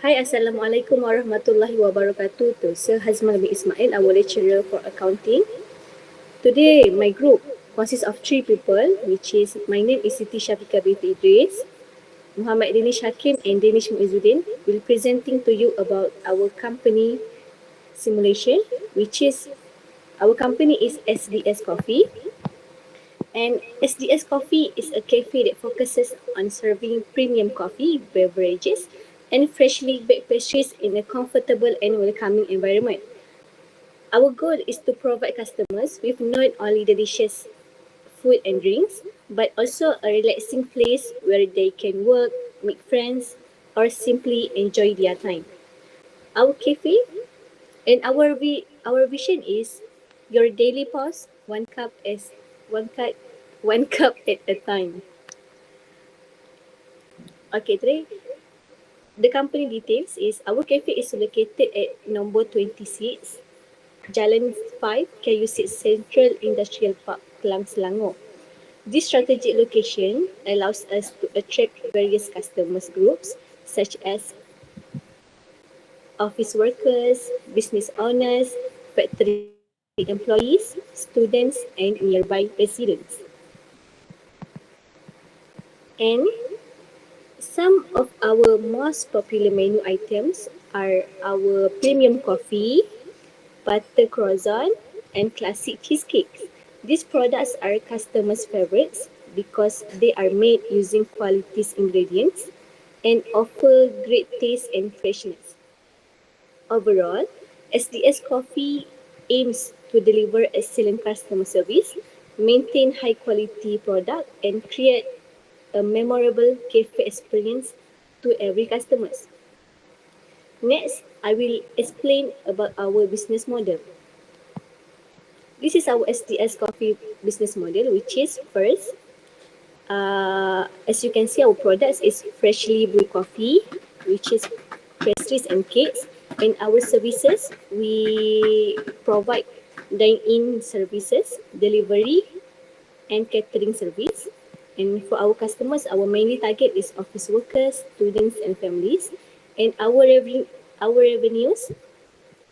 Hi, Assalamualaikum warahmatullahi wabarakatuh. To Sir Hazmal bin Ismail, our lecturer for accounting. Today, my group consists of 3 people, which is my name is Siti SYAFIQAH binti Idris, Muhammad Danish Hakim and Danish Muizzuddin will presenting to you about our company simulation, which is our company is SDS Coffee. And SDS Coffee is a cafe that focuses on serving premium coffee, beverages, and freshly baked pastries in a comfortable and welcoming environment. Our goal is to provide customers with not only delicious food and drinks, but also a relaxing place where they can work, make friends, or simply enjoy their time. Our cafe and our vision is your daily pause, one cup one cup at a time. Okay, today the company details is our cafe is located at number 26, Jalan 5, KU6 Central Industrial Park, Kelang, Selangor. This strategic location allows us to attract various customers groups such as office workers, business owners, factory employees, students, and nearby residents. And some of our most popular menu items are our premium coffee, butter croissant, and classic cheesecakes. These products are customers' favorites because they are made using quality ingredients and offer great taste and freshness. Overall, SDS Coffee aims to deliver excellent customer service, maintain high quality product, and create a memorable cafe experience to every customer. Next, I will explain about our business model. This is our SDS Coffee business model, which is first, as you can see, our products is freshly brewed coffee, which is pastries and cakes. And our services, we provide dine-in services, delivery, and catering service. And for our customers, our mainly target is office workers, students, and families. And our revenues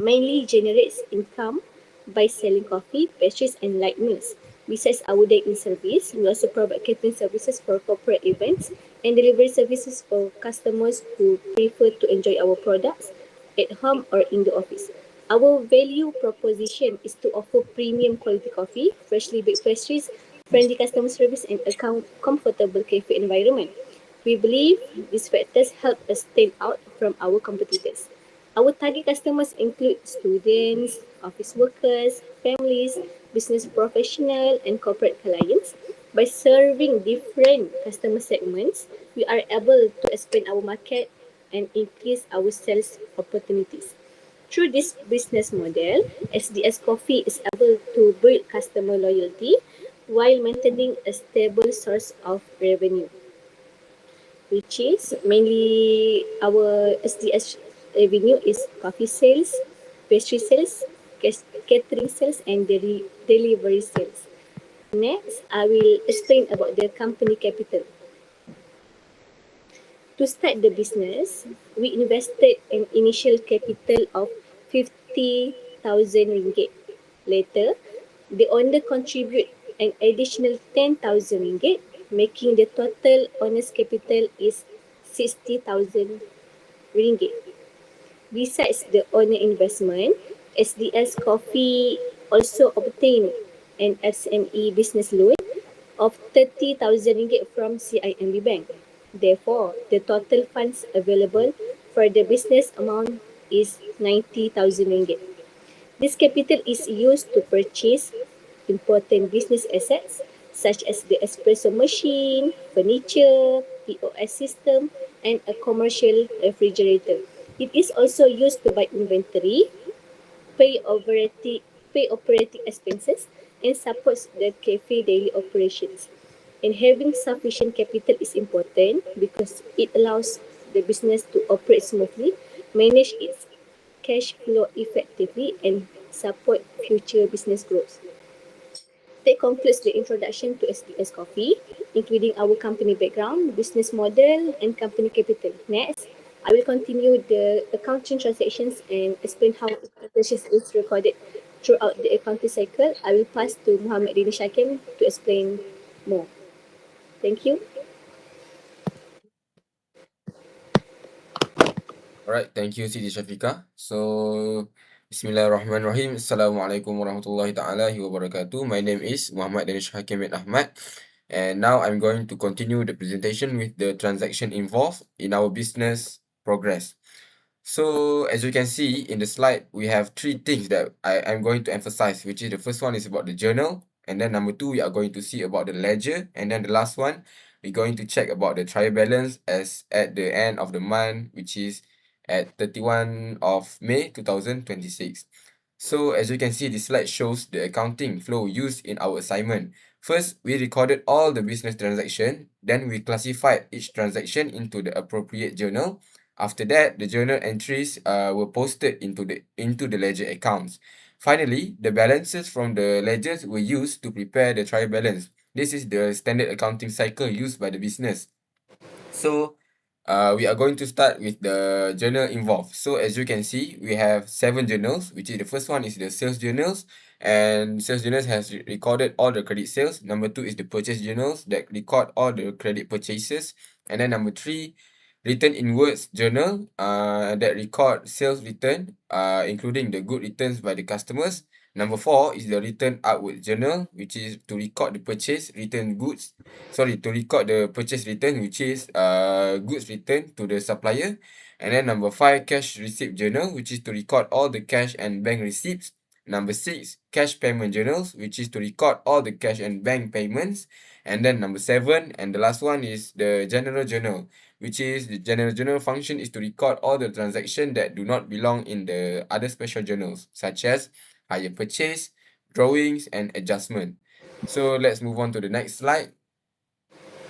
mainly generates income by selling coffee, pastries, and light meals. Besides our dine-in service, we also provide catering services for corporate events and delivery services for customers who prefer to enjoy our products at home or in the office. Our value proposition is to offer premium quality coffee, freshly baked pastries, friendly customer service, and a comfortable cafe environment. We believe these factors help us stand out from our competitors. Our target customers include students, office workers, families, business professionals, and corporate clients. By serving different customer segments, we are able to expand our market and increase our sales opportunities. Through this business model, SDS Coffee is able to build customer loyalty while maintaining a stable source of revenue, which is mainly our SDS revenue is coffee sales, pastry sales, catering sales, and delivery sales. Next, I will explain about the company capital. To start the business, we invested an initial capital of 50,000 ringgit. Later, the owner contribute an additional 10,000 ringgit, making the total owner's capital is 60,000 ringgit. Besides the owner investment, SDS Coffee also obtained an SME business loan of 30,000 ringgit from CIMB Bank. Therefore, the total funds available for the business amount is 90,000 ringgit. This capital is used to purchase important business assets such as the espresso machine, furniture, POS system, and a commercial refrigerator. It is also used to buy inventory, pay operating expenses, and supports the cafe daily operations. And having sufficient capital is important because it allows the business to operate smoothly, manage its cash flow effectively, and support future business growth. That concludes the introduction to SDS Coffee, including our company background, business model, and company capital. Next, I will continue the accounting transactions and explain how purchase is recorded throughout the accounting cycle. I will pass to Muhammad Danish Hakim to explain more. Thank you. Alright, thank you Siti Syafiqah. So, Bismillahirrahmanirrahim. Assalamualaikum warahmatullahi ta'ala wabarakatuh. My name is Muhammad Danish Hakim bin Ahmad. And now I'm going to continue the presentation with the transaction involved in our business progress. So as you can see in the slide, we have three things that I'm going to emphasize, which is the first one is about the journal, and then number two, we are going to see about the ledger, and then the last one, we're going to check about the trial balance as at the end of the month, which is at 31 of May 2026. So as you can see, this slide shows the accounting flow used in our assignment. First, we recorded all the business transaction, then we classified each transaction into the appropriate journal. After that, the journal entries were posted into the ledger accounts. Finally, the balances from the ledgers were used to prepare the trial balance. This is the standard accounting cycle used by the business. So, we are going to start with the journal involved. So, as you can see, we have 7 journals, which is the first one is the sales journals, and sales journals has recorded all the credit sales. Number 2 is the purchase journals that record all the credit purchases, and then number 3, written inwards journal, that record sales return, including the good returns by the customers. Number 4 is the written outward journal, which is to record the purchase return goods. Sorry, to record the purchase return, which is goods return to the supplier. And then number 5, cash receipt journal, which is to record all the cash and bank receipts. Number 6, cash payment journals, which is to record all the cash and bank payments. And then number 7, and the last one is the general journal, which is the general journal function is to record all the transactions that do not belong in the other special journals, such as hire purchase, drawings, and adjustment. So let's move on to the next slide.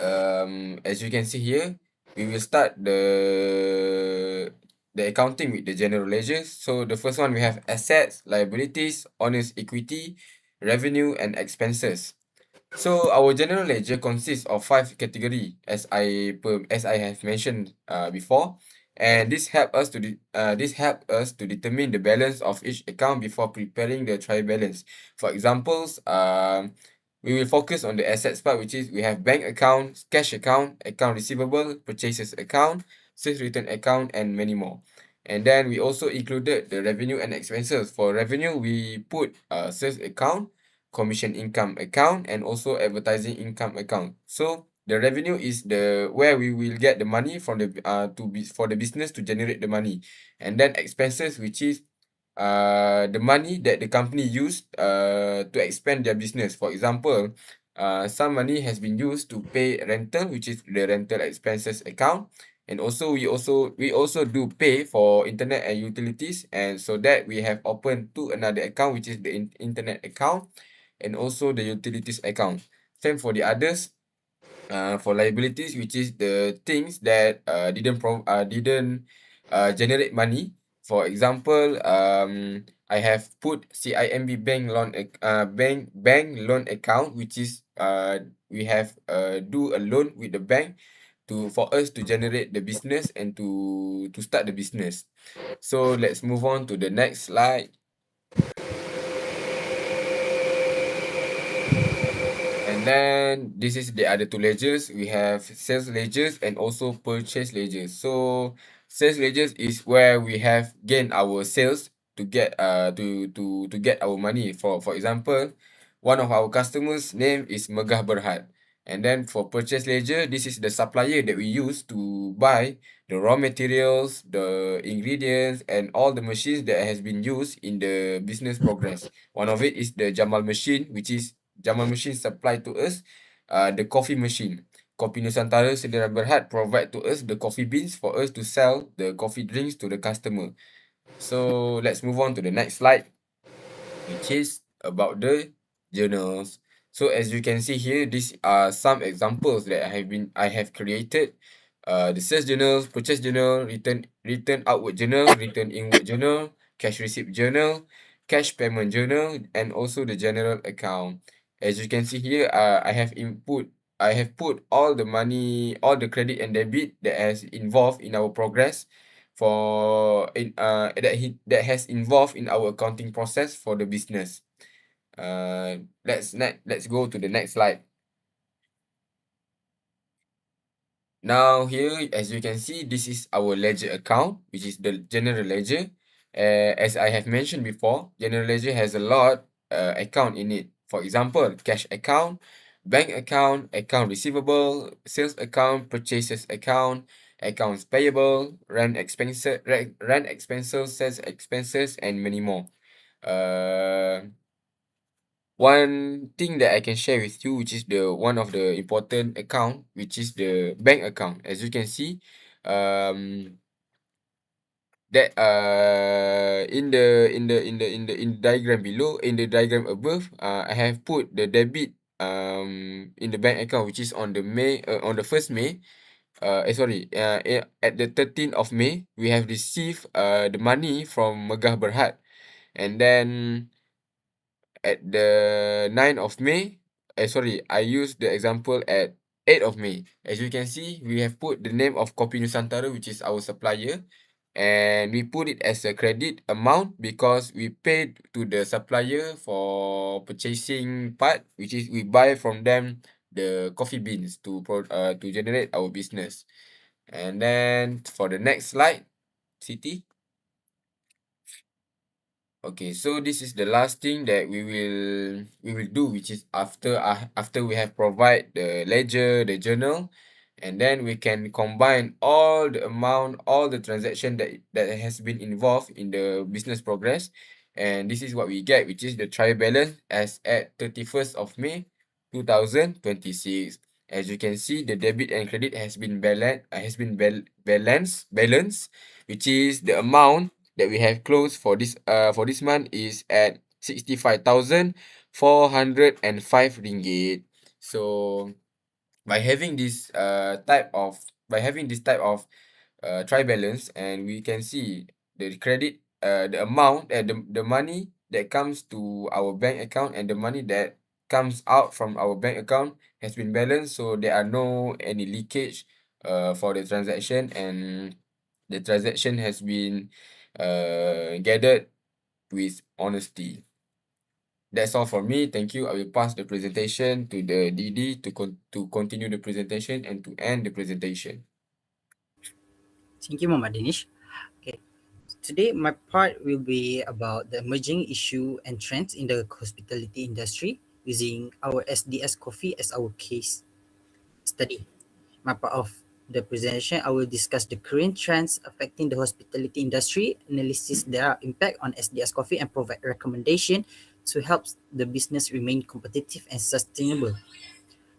As you can see here, we will start the accounting with the general ledgers. So the first one we have assets, liabilities, owners' equity, revenue, and expenses. So our general ledger consists of 5 category as I have mentioned before, and this help us to determine the balance of each account before preparing the trial balance. For examples, we will focus on the assets part, which is we have bank account, cash account, account receivable, purchases account, sales return account, and many more. And then we also included the revenue and expenses. For revenue, we put sales account, commission income account, and also advertising income account. So the revenue is the where we will get the money from the for the business to generate the money, and then expenses, which is the money that the company used to expand their business. For example, some money has been used to pay rental, which is the rental expenses account, and also we also do pay for internet and utilities, and so that we have opened to another account, which is the internet account and also the utilities account. Same for the others. For liabilities, which is the things that didn't generate money. For example, I have put CIMB bank loan account, which is we have do a loan with the bank for us to generate the business and to start the business. So let's move on to the next slide. And then this is the other two ledgers. We have sales ledgers and also purchase ledgers. So sales ledgers is where we have gained our sales to get to get our money. For example, one of our customers' name is Megah Berhad. And then for purchase ledger, this is the supplier that we use to buy the raw materials, the ingredients, and all the machines that has been used in the business progress. One of it is the Jamal machine, which is Jamal machine supply to us the coffee machine. Kopi Nusantara Sdn Berhad provide to us the coffee beans for us to sell the coffee drinks to the customer. So let's move on to the next slide, which is about the journals. So as you can see here, these are some examples that I have created. The sales journals, purchase journal, return outward journal, return inward journal, cash receipt journal, cash payment journal, and also the general account. As you can see here, I have input I have put all the money, all the credit and debit that has involved in our progress that has involved in our accounting process for the business. Let's go to the next slide. Now here, as you can see, this is our ledger account, which is the general ledger. As I have mentioned before, general ledger has a lot account in it. For example, cash account, bank account, account receivable, sales account, purchases account, accounts payable, rent expenses, sales expenses, and many more. One thing that I can share with you, which is the one of the important account, which is the bank account. As you can see, um, that in the diagram below, in the diagram above, I have put the debit in the bank account, which is on the 1st May. At the 13th of May, we have received the money from Megah Berhad, and then at the 9th of May, I used the example at 8th of May. As you can see, we have put the name of Kopi Nusantara, which is our supplier, and we put it as a credit amount because we paid to the supplier for purchasing part, which is we buy from them the coffee beans to generate our business. And then for the next slide, Siti. Okay, so this is the last thing that we will do, which is after we have provide the ledger, the journal, and then we can combine all the amount, all the transaction that has been involved in the business progress, and this is what we get, which is the trial balance as at 31st of May 2026. As you can see, the debit and credit has been balanced, which is the amount that we have closed for this month is at 65,405 ringgit. So by having this type of try balance, and we can see the credit the amount the money that comes to our bank account and the money that comes out from our bank account has been balanced, so there are no any leakage for the transaction, and the transaction has been gathered with honesty. That's all for me. Thank you. I will pass the presentation to the DD to continue the presentation and to end the presentation. Thank you, Muhammad Danish. Okay, today my part will be about the emerging issue and trends in the hospitality industry using our SDS coffee as our case study. My part of the presentation, I will discuss the current trends affecting the hospitality industry, analysis their impact on SDS coffee, and provide recommendation to help the business remain competitive and sustainable.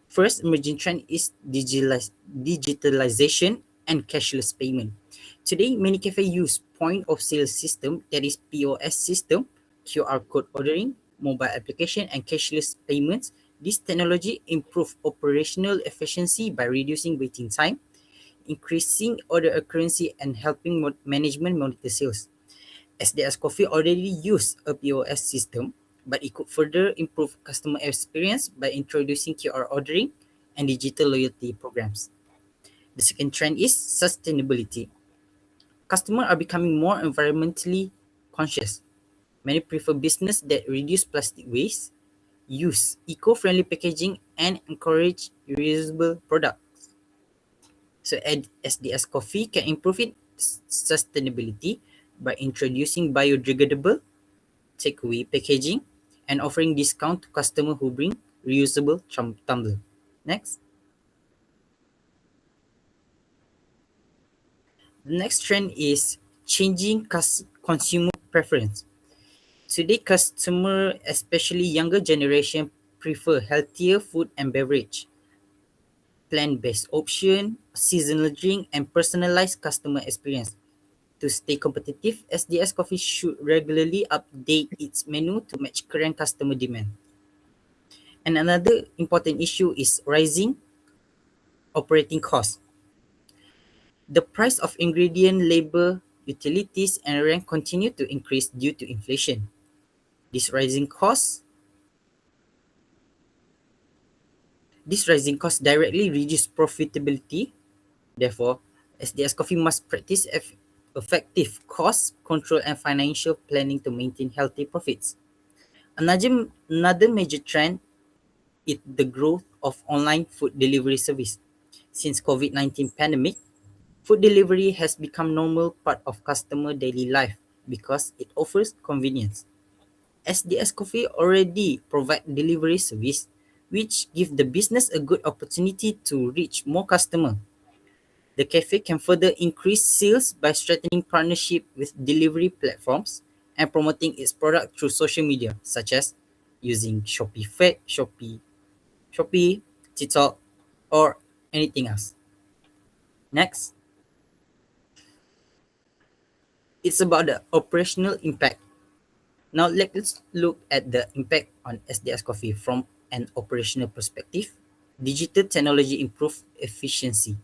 First emerging trend is digitalization and cashless payment. Today, many cafes use point of sale system, that is POS system, QR code ordering, mobile application, and cashless payments. This technology improve operational efficiency by reducing waiting time, increasing order accuracy, and helping management monitor sales. SDS Coffee already use a POS system, but it could further improve customer experience by introducing QR ordering and digital loyalty programs. The second trend is sustainability. Customers are becoming more environmentally conscious. Many prefer business that reduce plastic waste, use eco-friendly packaging, and encourage reusable products. So SDS Coffee can improve its sustainability by introducing biodegradable takeaway packaging and offering discount to customers who bring reusable tumbler. Next. The next trend is changing consumer preference. Today, customer, especially younger generation, prefer healthier food and beverage, plant-based option, seasonal drink, and personalized customer experience. To stay competitive, SDS Coffee should regularly update its menu to match current customer demand. And another important issue is rising operating costs. The price of ingredient, labor, utilities, and rent continue to increase due to inflation. This rising cost directly reduce profitability. Therefore, SDS Coffee must practice effective cost control and financial planning to maintain healthy profits. Another major trend is the growth of online food delivery service. Since COVID-19 pandemic, food delivery has become normal part of customer daily life because it offers convenience. SDS Coffee already provide delivery service, which give the business a good opportunity to reach more customer. The cafe can further increase sales by strengthening partnership with delivery platforms and promoting its product through social media, such as using Shopee, TikTok, or anything else. Next, it's about the operational impact. Now let's look at the impact on SDS Coffee from an operational perspective. Digital technology improve efficiency.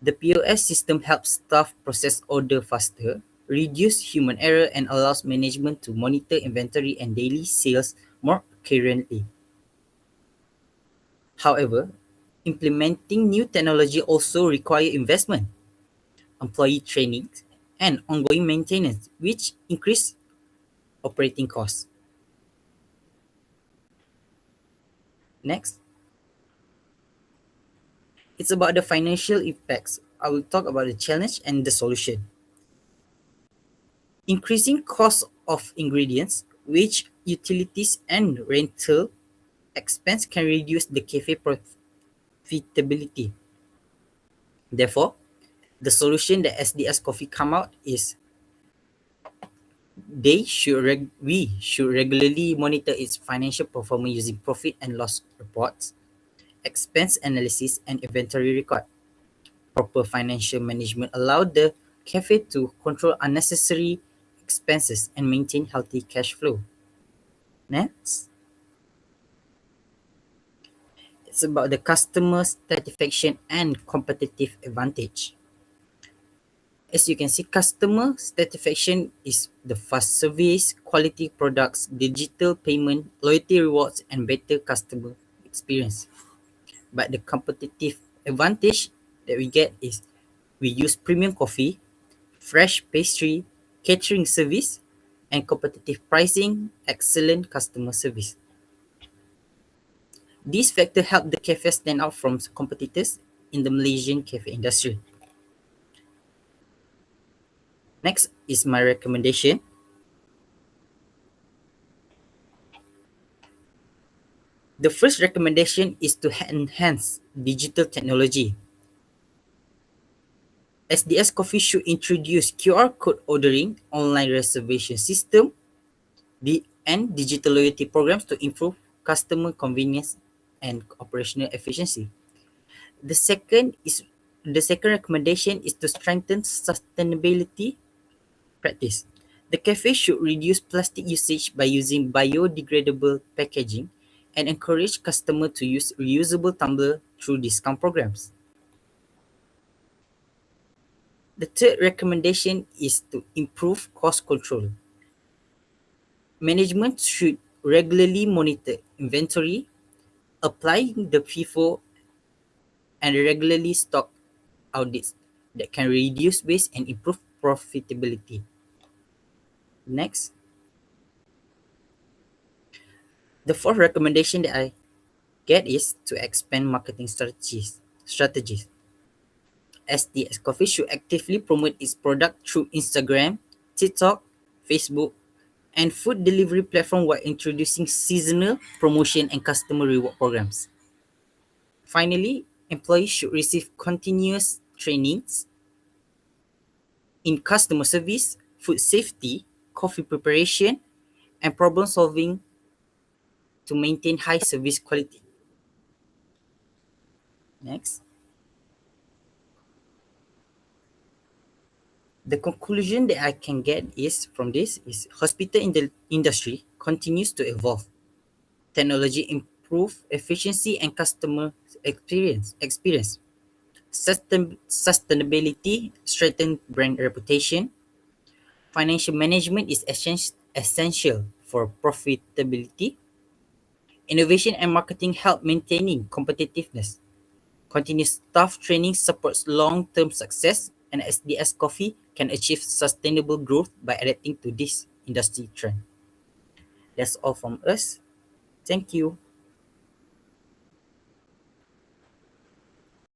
The POS system helps staff process order faster, reduce human error, and allows management to monitor inventory and daily sales more accurately. However, implementing new technology also require investment, employee training, and ongoing maintenance, which increase operating costs. Next, it's about the financial impacts. I will talk about the challenge and the solution. Increasing cost of ingredients, wage, utilities, and rental expense can reduce the cafe profitability. Therefore, the solution that SDS Coffee come out is we should regularly monitor its financial performance using profit and loss reports, expense analysis, and inventory record. Proper financial management allow the cafe to control unnecessary expenses and maintain healthy cash flow. Next, it's about the customer satisfaction and competitive advantage. As you can see, customer satisfaction is the fast service, quality products, digital payment, loyalty rewards, and better customer experience. But the competitive advantage that we get is we use premium coffee, fresh pastry, catering service, and competitive pricing, excellent customer service. These factors help the cafe stand out from competitors in the Malaysian cafe industry. Next is my recommendation. The first recommendation is to enhance digital technology. SDS Coffee should introduce QR code ordering, online reservation system, and digital loyalty programs to improve customer convenience and operational efficiency. The second is the second recommendation is to strengthen sustainability practice. The cafe should reduce plastic usage by using biodegradable packaging and encourage customers to use reusable tumbler through discount programs. The third recommendation is to improve cost control. Management should regularly monitor inventory, apply the FIFO, and regularly stock audits that can reduce waste and improve profitability. Next, the fourth recommendation that I get is to expand marketing strategies. SDS Coffee should actively promote its product through Instagram, TikTok, Facebook, and food delivery platform while introducing seasonal promotion and customer reward programs. Finally, employees should receive continuous trainings in customer service, food safety, coffee preparation, and problem solving to maintain high service quality. Next, the conclusion that I can get is from this is hospital in the industry continues to evolve. Technology improve efficiency and customer experience. Sustainability strengthen brand reputation. Financial management is essential for profitability. Innovation and marketing help maintaining competitiveness. Continuous staff training supports long-term success, and SDS Coffee can achieve sustainable growth by adapting to this industry trend. That's all from us. Thank you.